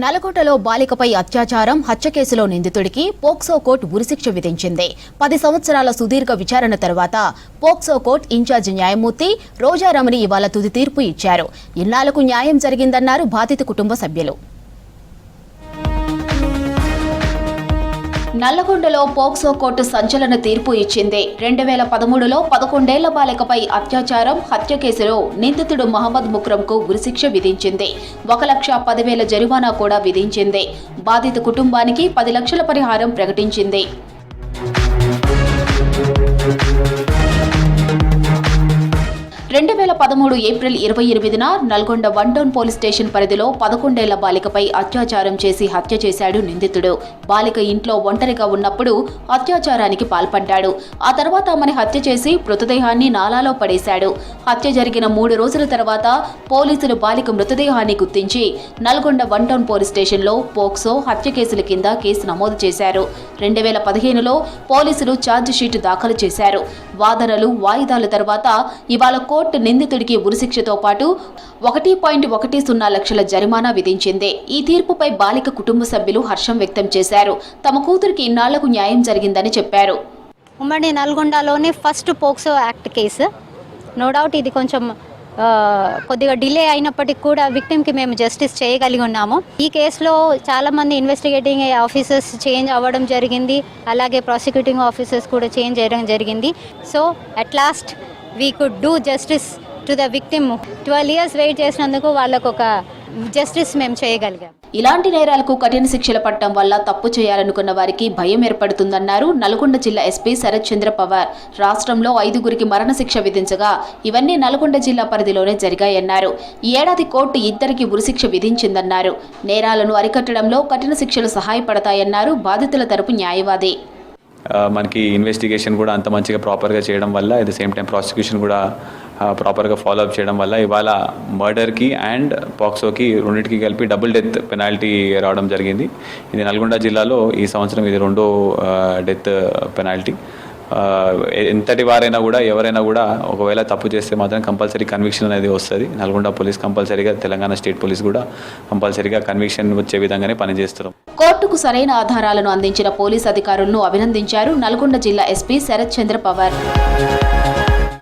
నల్గొండలో బాలికపై అత్యాచారం హత్య కేసులో నిందితుడికి పోక్సో కోర్టు ఉరిశిక్ష విధించింది. 10 సంవత్సరాల సుదీర్ఘ విచారణ తర్వాత పోక్సో కోర్టు ఇన్ఛార్జి న్యాయమూర్తి రోజారమణి ఇవాళ తుది తీర్పు ఇచ్చారు. ఇన్నాళ్లకు న్యాయం జరిగిందన్నారు బాధిత కుటుంబ సభ్యులు. నల్లగొండలో పోక్సో కోర్టు సంచలన తీర్పు ఇచ్చింది. 2013లో 11 ఏళ్ల బాలికపై అత్యాచారం హత్య కేసులో నిందితుడు మహమ్మద్ ముక్రంకు ఉరిశిక్ష విధించింది. 1,10,000 జరిమానా కూడా విధించింది. బాధిత కుటుంబానికి 10 లక్షల పరిహారం ప్రకటించింది. 2013 ఏప్రిల్ 28న నల్గొండ 1 టౌన్ పోలీస్ స్టేషన్ పరిధిలో 11 ఏళ్ల బాలికపై అత్యాచారం చేసి హత్య చేశాడు నిందితుడు. బాలిక ఇంట్లో ఒంటరిగా ఉన్నప్పుడు అత్యాచారానికి పాల్పడ్డాడు. ఆ తర్వాత ఆమెను హత్య చేసి మృతదేహాన్ని నాలాలో పడేశాడు. హత్య జరిగిన 3 రోజుల తర్వాత పోలీసులు బాలిక మృతదేహాన్ని గుర్తించి నల్గొండ 1 టౌన్ పోలీస్ స్టేషన్లో పోక్సో హత్య కేసుల కింద కేసు నమోదు చేశారు. 2015లో పోలీసులు ఛార్జ్ షీట్ దాఖలు చేశారు. వాదనలు వాయిదాల తర్వాత ఇవాళ కోర్టు నిందితుడికి ఉరిశిక్షతో పాటు 1.10 లక్షల జరిమానా విధించింది. ఈ తీర్పుపై బాలిక కుటుంబ సభ్యులు హర్షం వ్యక్తం చేశారు. తమ కూతురికి ఇన్నాళ్లకు న్యాయం జరిగిందని చెప్పారు. ఉమ్మడి నల్గొండలోనే first POCSO act case. No doubt ఇది కొంచెం కొద్దిగా డిలే అయినప్పటికీ కూడా విక్టిమ్కి మేము జస్టిస్ చేయగలిగి ఉన్నాము. ఈ కేసులో చాలామంది ఇన్వెస్టిగేటింగ్ ఆఫీసర్స్ చేంజ్ అవ్వడం జరిగింది. అలాగే ప్రాసిక్యూటింగ్ ఆఫీసర్స్ కూడా చేంజ్ చేయడం జరిగింది. So at last we could do justice to the victim. 12 years wait చేసినందుకు వాళ్ళకు ఒక జస్టిస్ మేము చేయగలిగాం. ఇలాంటి నేరాలకు కఠిన శిక్షలు పడటం వల్ల తప్పు చేయాలనుకున్న వారికి భయం ఏర్పడుతుందన్నారు నల్గొండ జిల్లా ఎస్పీ శరత్ చంద్ర పవార్. రాష్ట్రంలో 5గురికి మరణశిక్ష విధించగా ఇవన్నీ నల్గొండ జిల్లా పరిధిలోనే జరిగాయన్నారు. ఈ ఏడాది కోర్టు 2కి ఉరిశిక్ష విధించిందన్నారు. నేరాలను అరికట్టడంలో కఠిన శిక్షలు సహాయపడతాయన్నారు బాధితుల తరపు న్యాయవాది. మనకి ఇన్వెస్టిగేషన్ కూడా అంత మంచిగా ప్రాపర్గా చేయడం వల్ల at the same time prosecution కూడా ప్రాపర్గా ఫాలో అప్ చేయడం వల్ల ఇవాళ మర్డర్కి అండ్ పాక్సోకి రెండింటికి కలిపి డబుల్ డెత్ పెనాల్టీ రావడం జరిగింది. ఇది నల్గొండ జిల్లాలో ఈ సంవత్సరం ఇది 2వ డెత్ పెనాల్టీ. ఎంతటి వారైనా కూడా ఎవరైనా కూడా ఒకవేళ తప్పు చేస్తే మాత్రం కంపల్సరీ కన్విక్షన్ అనేది వస్తుంది. నల్గొండ పోలీస్ కంపల్సరీగా, తెలంగాణ స్టేట్ పోలీస్ కూడా కంపల్సరీగా కన్విక్షన్ వచ్చే విధంగానే పనిచేస్తారు. కోర్టుకు సరైన ఆధారాలను అందించిన పోలీస్ అధికారులను అభినందించారు నల్గొండ జిల్లా ఎస్పీ శరత్ చంద్ర పవార్.